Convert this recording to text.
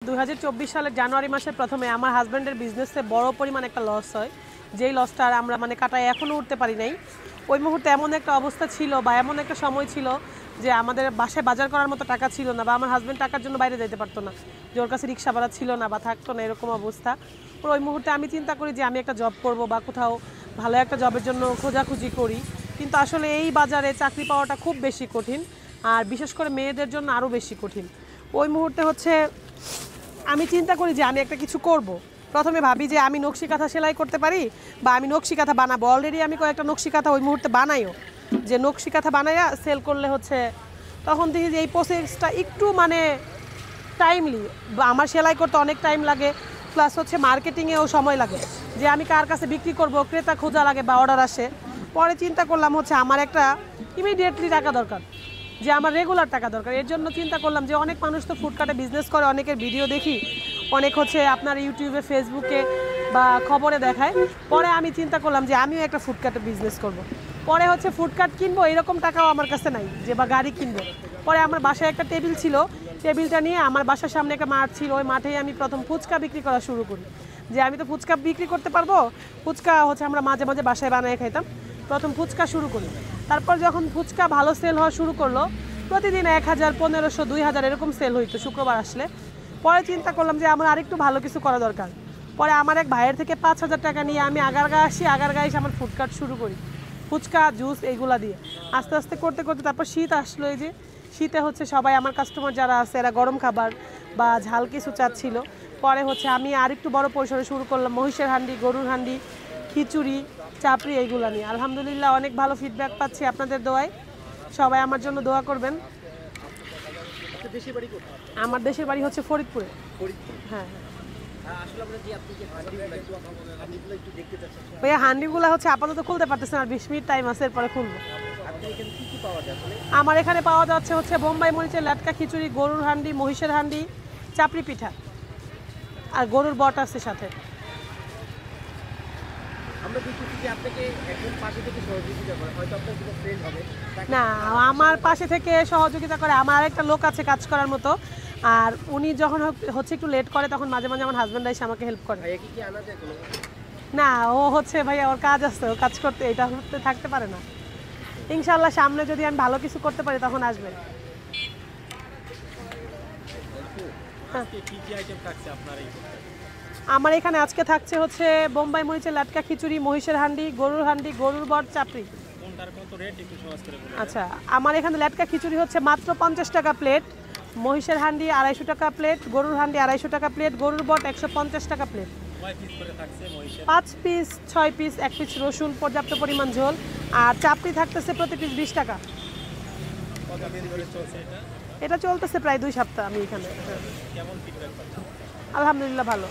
2024 সালের জানুয়ারি মাসের প্রথমে আমার হাজব্যান্ডের বিজনেসে বড় পরিমাণ একটা লস হয়, যেই লসটা আর আমরা মানে কাটায় এখনও উঠতে পারি নাই। ওই মুহূর্তে এমন একটা অবস্থা ছিল বা এমন একটা সময় ছিল যে আমাদের বাসায় বাজার করার মতো টাকা ছিল না, বা আমার হাজব্যান্ড টাকার জন্য বাইরে যেতে পারতো না, যে ওর কাছে রিক্সা ভাড়া ছিল না বা থাকতো না, এরকম অবস্থা। ওই মুহূর্তে আমি চিন্তা করি যে আমি একটা জব করব বা কোথাও ভালো একটা জবের জন্য খোঁজাখুঁজি করি, কিন্তু আসলে এই বাজারে চাকরি পাওয়াটা খুব বেশি কঠিন, আর বিশেষ করে মেয়েদের জন্য আরও বেশি কঠিন। ওই মুহূর্তে হচ্ছে আমি চিন্তা করি যে আমি একটা কিছু করব। প্রথমে ভাবি যে আমি নকশি কাঁথা সেলাই করতে পারি বা আমি নকশি কাঁথা বানাবো। অলরেডি আমি কয়েকটা নকশি কাঁথা ওই মুহূর্তে বানাইও, যে নকশি কাঁথা বানাইয়া সেল করলে হচ্ছে, তখন দেখি যে এই প্রসেসটা একটু মানে টাইমলি, আমার সেলাই করতে অনেক টাইম লাগে, প্লাস হচ্ছে মার্কেটিংয়েও সময় লাগে, যে আমি কার কাছে বিক্রি করব, ক্রেতা খোঁজা লাগে বা অর্ডার আসে। পরে চিন্তা করলাম হচ্ছে আমার একটা ইমিডিয়েটলি টাকা দরকার, যে আমার রেগুলার টাকা দরকার। এর জন্য চিন্তা করলাম যে অনেক মানুষ তো ফুডকার্টে বিজনেস করে, অনেকের ভিডিও দেখি, অনেক হচ্ছে আপনার ইউটিউবে ফেসবুকে বা খবরে দেখায়। পরে আমি চিন্তা করলাম যে আমিও একটা ফুডকার্টে বিজনেস করব। পরে হচ্ছে ফুডকার্ট কিনবো এরকম টাকাও আমার কাছে নাই যে বা গাড়ি কিনবো। পরে আমার বাসায় একটা টেবিল ছিল, টেবিলটা নিয়ে আমার বাসার সামনে একটা মাঠ ছিল, ওই মাঠেই আমি প্রথম ফুচকা বিক্রি করা শুরু করি, যে আমি তো ফুচকা বিক্রি করতে পারবো। ফুচকা হচ্ছে আমরা মাঝে মাঝে বাসায় বানিয়ে খাইতাম, প্রথম ফুচকা শুরু করি। তারপর যখন ফুচকা ভালো সেল হওয়া শুরু করলো, প্রতিদিন 1000, 1500, 2000 এরকম সেল হইতো শুক্রবার আসলে। পরে চিন্তা করলাম যে আমার আরেকটু ভালো কিছু করা দরকার। পরে আমার এক ভাইয়ের থেকে 5000 টাকা নিয়ে আমি আগারগাঁও আসি, আগারগাঁও এসে আমার ফুডকার্ট শুরু করি, ফুচকা জুস এইগুলা দিয়ে। আস্তে আস্তে করতে করতে তারপর শীত আসলো, এই যে শীতে হচ্ছে সবাই আমার কাস্টমার যারা আছে এরা গরম খাবার বা ঝাল কিছু চাচ্ছিল। পরে হচ্ছে আমি আরেকটু বড় পরিসরে শুরু করলাম, মহিষের হান্ডি, গরুর হান্ডি, খিচুড়ি, চাপড়ি এইগুলো নিয়ে। আলহামদুলিল্লাহ অনেক ভালো ফিডব্যাক পাচ্ছি আপনাদের দোয়ায়, সবাই আমার জন্য দোয়া করবেন। আমার দেশের বাড়ি হচ্ছে ফরিদপুরে। হ্যাঁ ভাইয়া, হান্ডিগুলো হচ্ছে আপাতত খুলতে পারতেছে না, 20 মিনিট টাইম আছে, এরপরে খুলবো। আমার এখানে পাওয়া যাচ্ছে হচ্ছে বোম্বাই মরিচের লাটকা খিচুড়ি, গরুর হান্ডি, মহিষের হান্ডি, চাপড়ি পিঠা, আর গরুর বট আছে সাথে। না, আমার পাশে থেকে সহযোগিতা করে আমার আরেকটা লোক আছে কাজ করার মতো, আর উনি যখন হচ্ছে একটু লেট করে তখন মাঝে মাঝে আমার হাজব্যান্ড এসে আমাকে হেল্প করে। না, ও হচ্ছে ভাইয়া ওর কাজ আছে, ও কাজ করতে এটা করতে থাকতে পারে না। ইনশাল্লাহ সামনে যদি আমি ভালো কিছু করতে পারি তখন আসবে। আমার এখানে আজকে থাকছে হচ্ছে বোম্বাই মরিচের লাটকা খিচুড়ি, মহিষের হান্ডি, গরুর বট, চাপড়ি। আচ্ছা, আমার এখানে লাটকা খিচুড়ি হচ্ছে মাত্র 50 টাকা প্লেট, মহিষের হান্ডি 250 টাকা প্লেট, গরুর হান্ডি 250 টাকা প্লেট, গরুর বট 150 টাকা প্লেট। 5 পিস, 6 পিস, 1 পিস রসুন, পর্যাপ্ত পরিমাণ ঝোল, আর চাপড়ি থাকতেছে প্রতি পিস 20 টাকা। এটা চলতেছে প্রায় 2 সপ্তাহ আমি এখানে। আলহামদুলিল্লাহ ভালো।